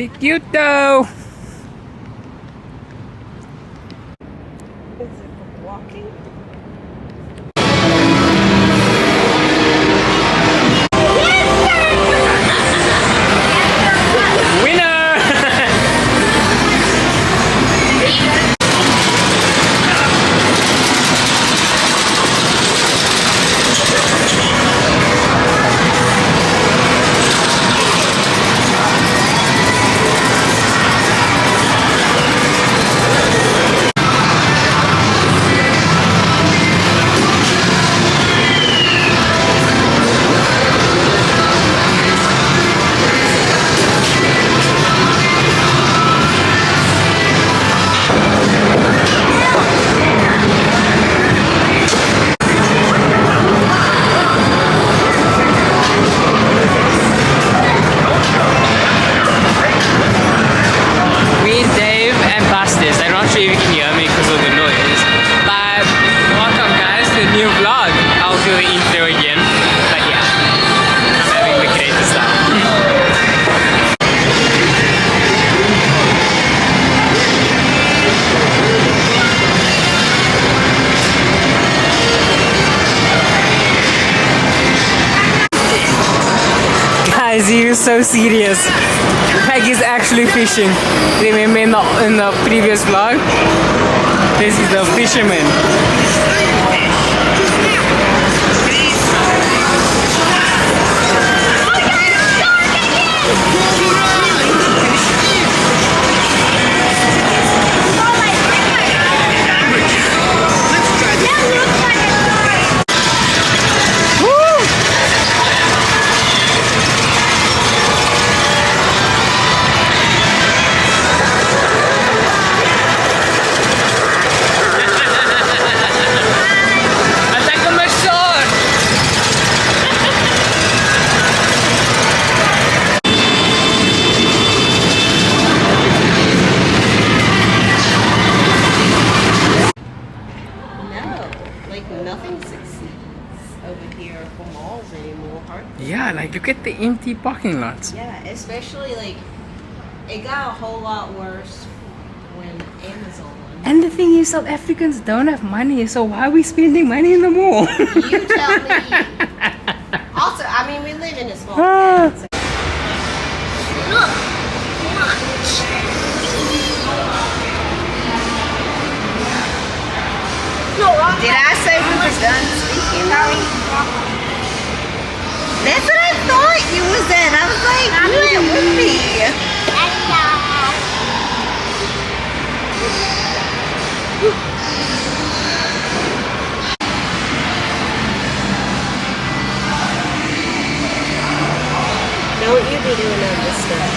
Pretty cute though. Is it for walking? Guys, he is so serious. Peg is actually fishing. Remember in the previous vlog? This is the fisherman. Yeah, like look at the empty parking lots. Yeah, especially like it got a whole lot worse when Amazon went. And the thing is, South Africans don't have money, so why are we spending money in the mall? You tell me. Also, I mean, we live in a small town. So. Look, watch. Did I say we were done speaking? That's what I thought you was in. I was like, you went with me. Don't you be doing all this stuff.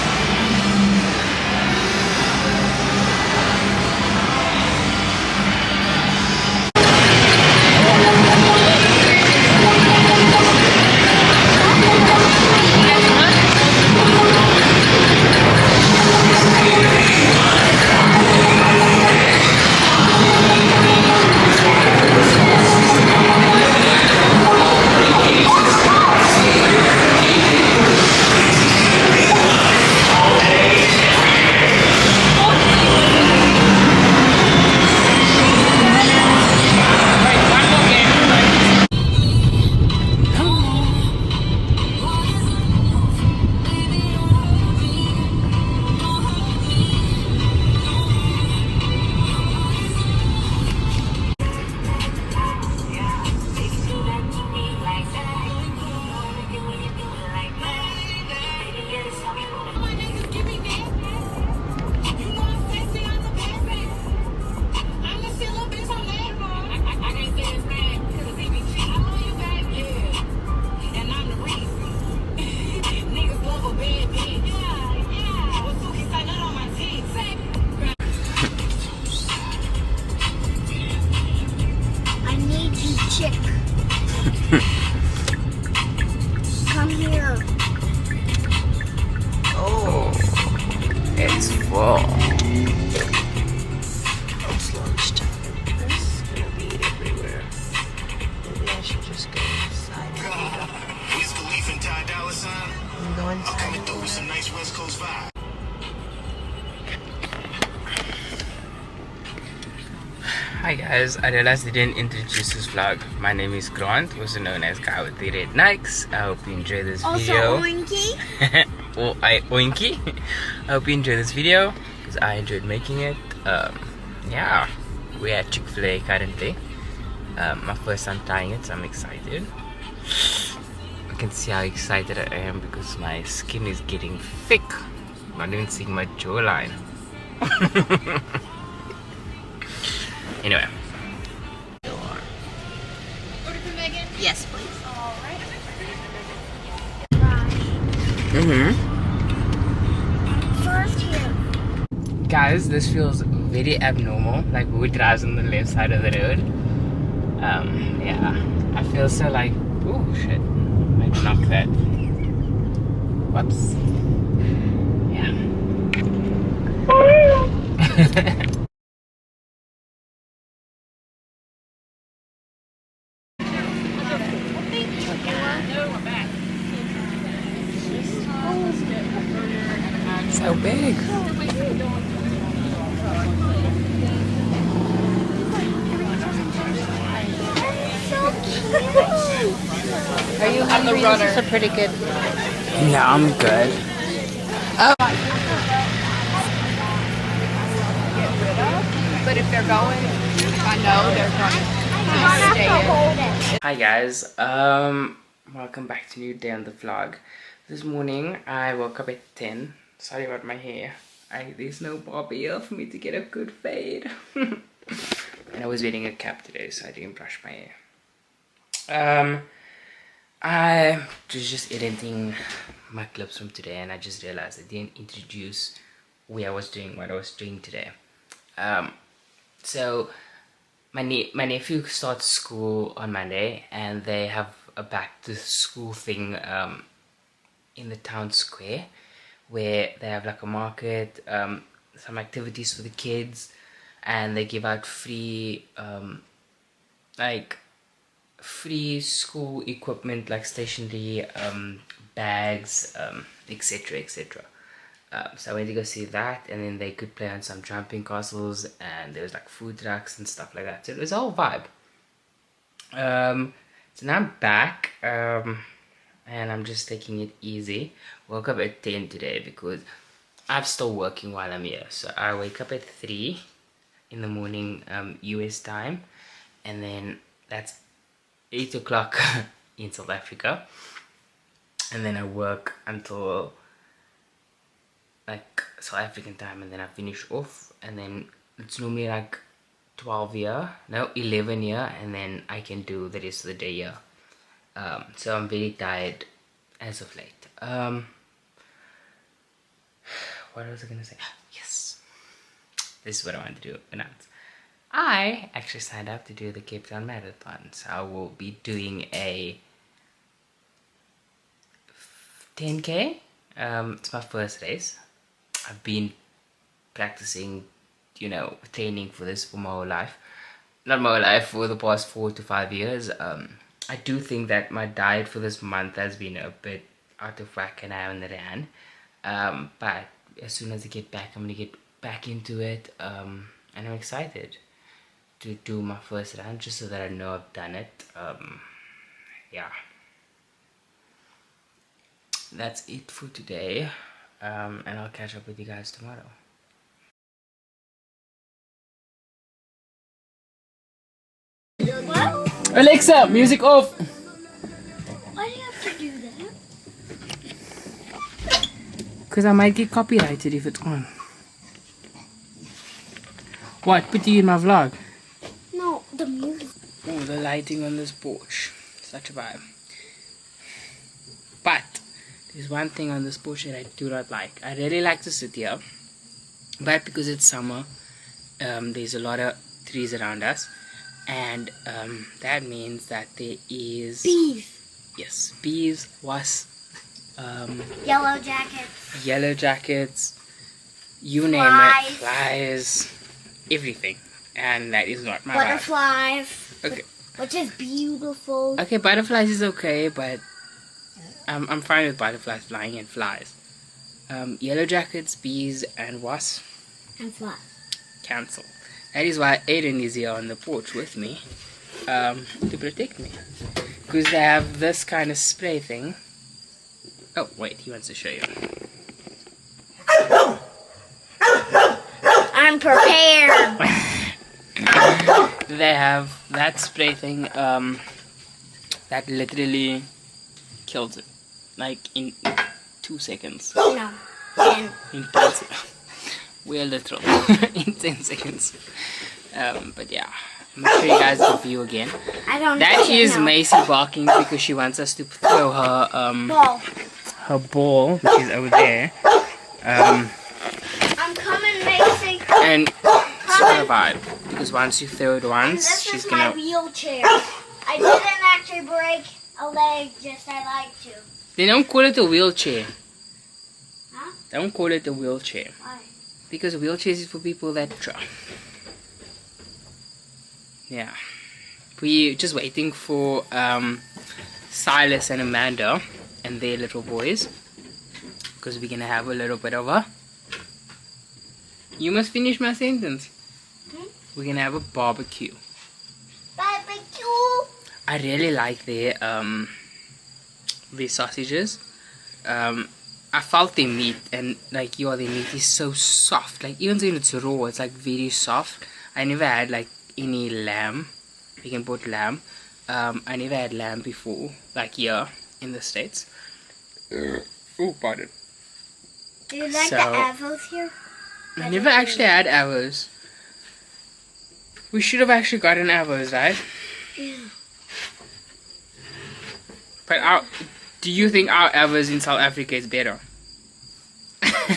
Guys, I realized I didn't introduce this vlog. My name is Grant, also known as Guy with the Red Nikes. I hope you enjoy this video. Also Oinky. Oinky. I hope you enjoy this video because I enjoyed making it. Yeah, we're at Chick-fil-A currently. My first time trying it, so I'm excited. I can see how excited I am because my skin is getting thick. I'm not even seeing my jawline. Anyway. Order for Megan? Yes, please. Alright. First here. Guys, this feels very abnormal. Like who drives on the left side of the road? Yeah. I feel so like, oh shit. I knocked that. Whoops. Yeah. So big. Are you hungry? These are pretty good. Yeah, I'm good. But if they're going, I know they're going to stay in. Hi guys, welcome back to a new day on the vlog. This morning I woke up at 10. Sorry about my hair. There's no barber here for me to get a good fade. And I was wearing a cap today, so I didn't brush my hair. I was just editing my clips from today, and I just realized I didn't introduce what I was doing today. So my nephew starts school on Monday, and they have a back to school thing in the town square, where they have like a market, some activities for the kids, and they give out free free school equipment like stationery, bags, etc, etc. So I went to go see that, and then they could play on some jumping castles, and there was like food trucks and stuff like that. So it was a whole vibe. So now I'm back, and I'm just taking it easy. Woke up at 10 today because I'm still working while I'm here. So I wake up at 3 in the morning, US time, and then that's 8 o'clock in South Africa, and then I work until like South African time, and then I finish off, and then it's normally like 11 here, and then I can do the rest of the day here. So I'm very tired as of late. What was I gonna say? Yes, this is what I wanted to announce. I actually signed up to do the Cape Town Marathon, so I will be doing a 10K. It's my first race. I've been practicing, you know, training for this for my whole life. Not my whole life, for the past 4 to 5 years. I do think that my diet for this month has been a bit out of whack, and I haven't ran. But as soon as I get back, I'm gonna get back into it. And I'm excited to do my first run, just so that I know I've done it. Yeah, that's it for today, and I'll catch up with you guys tomorrow. What? Alexa, music off. Why do you have to do that? Because I might get copyrighted if it's on. What? Put you in my vlog? No, the music. Oh, the lighting on this porch. Such a vibe. But there's one thing on this porch that I do not like. I really like to sit here, but because it's summer, there's a lot of trees around us, and that means that there is Bees. Yes, bees, wasps, Yellow jackets, you name it, flies, everything, and that is not my vibe. Butterflies. Okay. Which is beautiful. Okay, butterflies is okay, but I'm fine with butterflies flying and flies. Yellow jackets, bees, and wasps, And flies. cancel. That is why Aiden is here on the porch with me, to protect me. Because they have this kind of spray thing. Oh, wait, he wants to show you. I'm prepared. They have that spray thing, that literally kills it. Like in 2 seconds. No. And In 10 seconds. We're literal. In 10 seconds. But yeah. I'm gonna show you guys the view again. I don't That know. is Macy barking because she wants us to throw her Ball. her ball, which is over there. I'm coming, Macy. And it's her vibe. Because once you throw it once, This she's is my gonna. wheelchair. I didn't actually break a leg, just I like to. They don't call it a wheelchair. Huh? Don't call it a wheelchair. Why? Because wheelchairs is for people that yeah. We're just waiting for Silas and Amanda and their little boys. Because we're gonna have a little bit of a. You must finish my sentence. We're gonna have a barbecue. Barbecue. I really like their sausages. I felt their meat, and like their meat is so soft. Like even when it's raw, it's like very soft. I never had like any lamb. You can put lamb. I never had lamb before, like here in the States. Oh, pardon. Do you like So- the avos here? I never actually had avos. We should have actually gotten avos, right? But do you think our avos in South Africa is better?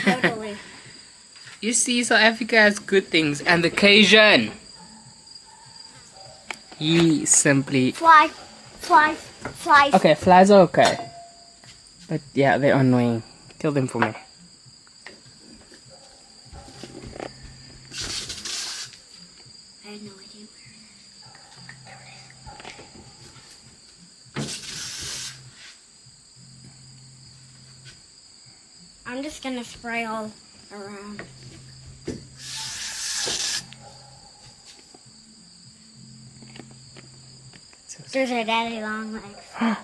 Totally. You see, South Africa has good things, and the Cajun. He simply. Fly. Okay, flies are okay. But yeah, they're annoying. Kill them for me. I have no idea where. I'm just gonna spray all around. There's our daddy long legs.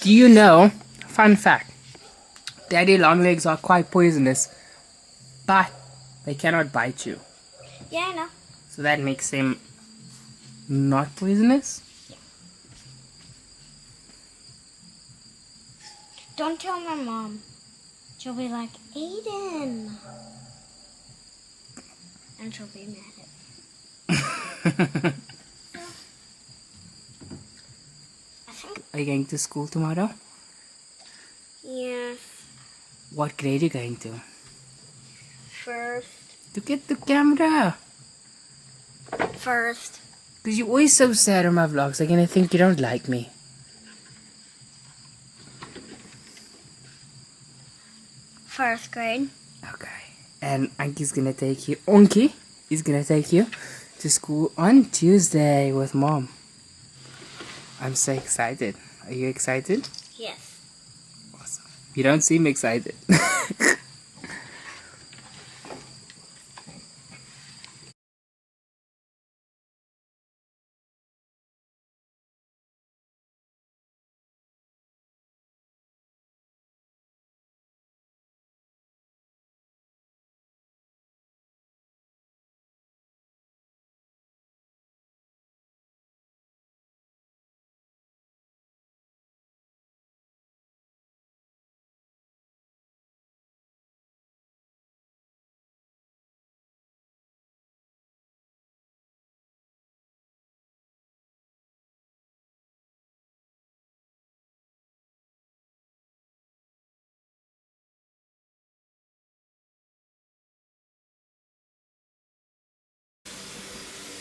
Do you know? Fun fact. Daddy longlegs are quite poisonous, but they cannot bite you. Yeah, I know. So that makes them not poisonous. Don't tell my mom. She'll be like, Aiden. And she'll be mad at me. I think, Are you going to school tomorrow? yes, What grade are you going to? first. Look at the camera. First. Because you're always so sad on my vlogs. They're going to think you don't like me. First grade. Okay. And Anki's going to take you. Onki is going to take you to school on Tuesday with Mom. I'm so excited. Are you excited? Yes. Awesome. You don't seem excited.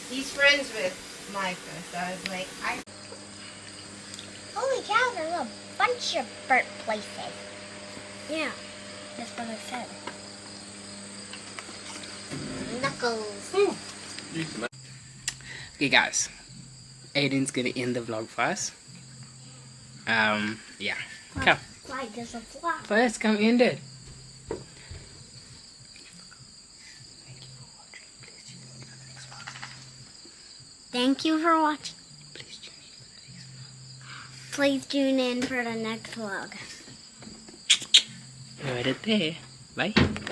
He's friends with Micah, so I was like, Holy cow, there's a bunch of birthplaces. Yeah, that's what I said. Knuckles. Okay, guys. Aiden's going to end the vlog for us. Yeah. Come. Why does a fly? First, come end it. Thank you for watching. Please tune in for the next one. Please tune in for the next vlog. Right it there. Bye.